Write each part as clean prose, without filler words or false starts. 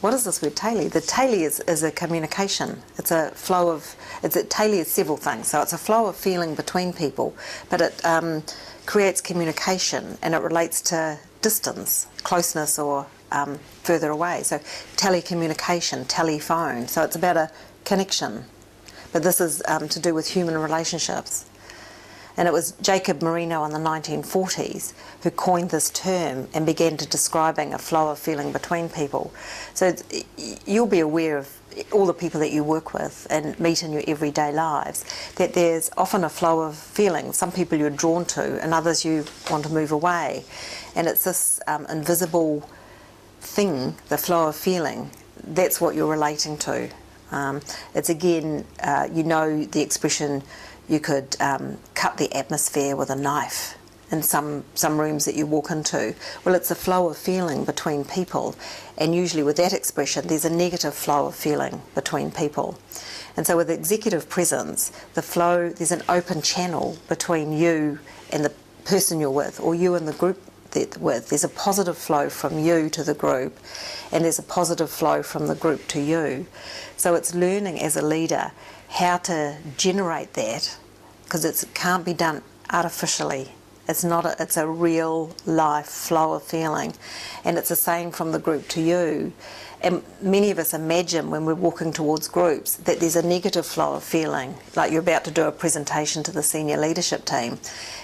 What is this word Tele? The Tele is a communication. It's a flow of, Tele is several things. So it's a flow of feeling between people, but it creates communication, and it relates to distance, closeness, or further away. So telecommunication, telephone. So it's about a connection. But this is to do with human relationships. And it was Jacob Marino in the 1940s who coined this term and began to describing a flow of feeling between people. So you'll be aware of all the people that you work with and meet in your everyday lives, that there's often a flow of feeling. Some people you're drawn to and others you want to move away. And it's this invisible thing, the flow of feeling, that's what you're relating to. It's again, you know the expression, you could cut the atmosphere with a knife in some rooms that you walk into. Well, it's a flow of feeling between people, and usually with that expression there's a negative flow of feeling between people. And so with executive presence, the flow, there's an open channel between you and the person you're with, or you and the group with. There's a positive flow from you to the group, and there's a positive flow from the group to you. So it's learning as a leader how to generate that, because it can't be done artificially. It's a real life flow of feeling, and it's the same from the group to you. And many of us imagine when we're walking towards groups that there's a negative flow of feeling, like you're about to do a presentation to the senior leadership team,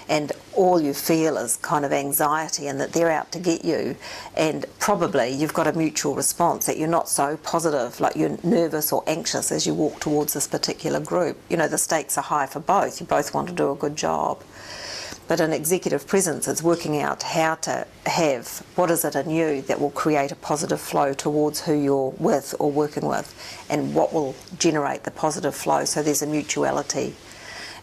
and all you feel is kind of anxiety and that they're out to get you, and probably you've got a mutual response that you're not so positive, like you're nervous or anxious as you walk towards this particular group. You know, the stakes are high for both. You both want to do a good job. But in executive presence, it's working out how to have, what is it in you that will create a positive flow towards who you're with or working with, and what will generate the positive flow, so there's a mutuality.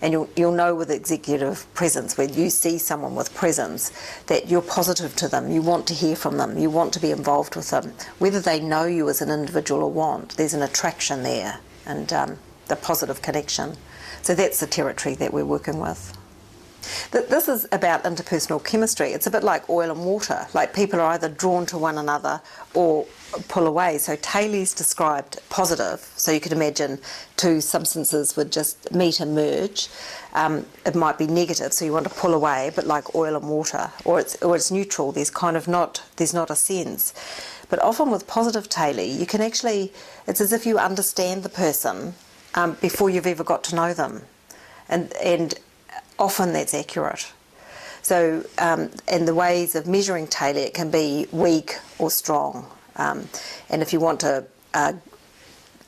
And you'll know with executive presence, when you see someone with presence, that you're positive to them, you want to hear from them, you want to be involved with them. Whether they know you as an individual or want, there's an attraction there, and the positive connection. So that's the territory that we're working with. This is about interpersonal chemistry. It's a bit like oil and water. Like people are either drawn to one another or pull away. So Taylor's described positive. So you could imagine two substances would just meet and merge. It might be negative, so you want to pull away, but like oil and water. Or it's neutral. There's not a sense. But often with positive Taylor, you can actually, it's as if you understand the person before you've ever got to know them. And often that's accurate. So, and the ways of measuring Taylor, it can be weak or strong. And if you want to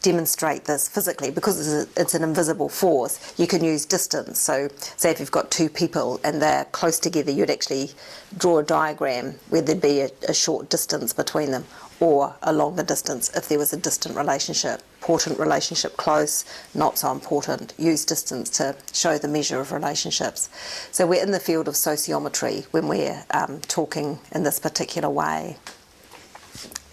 demonstrate this physically, because it's an invisible force, you can use distance. So say if you've got two people and they're close together, you'd actually draw a diagram where there'd be a short distance between them, or a longer distance if there was a distant relationship. Important relationship, close, not so important. Use distance to show the measure of relationships. So we're in the field of sociometry when we're talking in this particular way.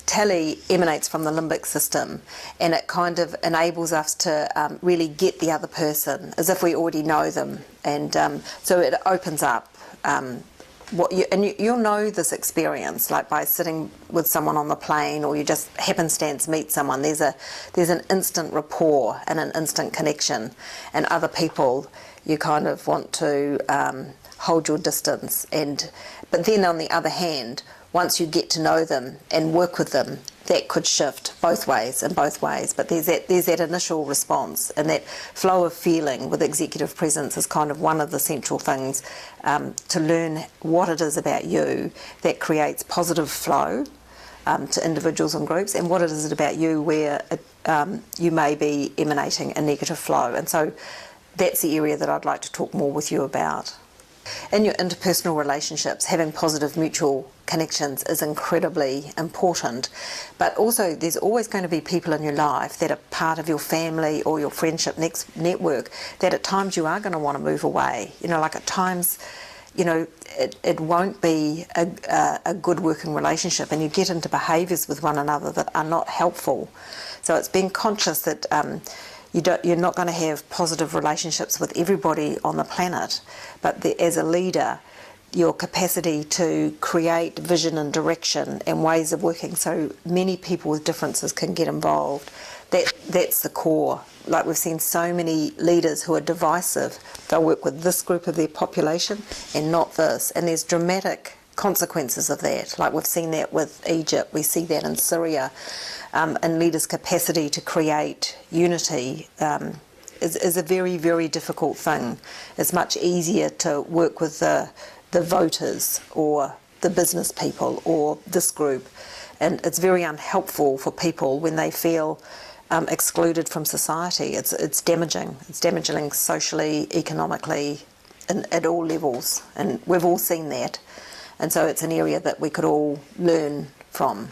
Tele emanates from the limbic system, and it kind of enables us to really get the other person as if we already know them, and so it opens up you'll know this experience, like by sitting with someone on the plane, or you just happenstance meet someone. There's an instant rapport and an instant connection, and other people you kind of want to hold your distance. But then on the other hand, once you get to know them and work with them, that could shift both ways, but there's that initial response, and that flow of feeling with executive presence is kind of one of the central things to learn what it is about you that creates positive flow to individuals and groups, and what it is about you where you may be emanating a negative flow. And so that's the area that I'd like to talk more with you about. In your interpersonal relationships, having positive mutual connections is incredibly important, but also there's always going to be people in your life that are part of your family or your friendship network that at times you are going to want to move away. You know, like at times, you know, it won't be a good working relationship, and you get into behaviours with one another that are not helpful. So it's being conscious that you're not going to have positive relationships with everybody on the planet, but as a leader, your capacity to create vision and direction and ways of working so many people with differences can get involved. That's the core. Like, we've seen so many leaders who are divisive. They'll work with this group of their population and not this. And there's dramatic consequences of that. Like, we've seen that with Egypt. We see that in Syria. And leaders' capacity to create unity is a very, very difficult thing. It's much easier to work with the voters or the business people or this group. And it's very unhelpful for people when they feel excluded from society. It's damaging. It's damaging socially, economically, at all levels. And we've all seen that. And so it's an area that we could all learn from.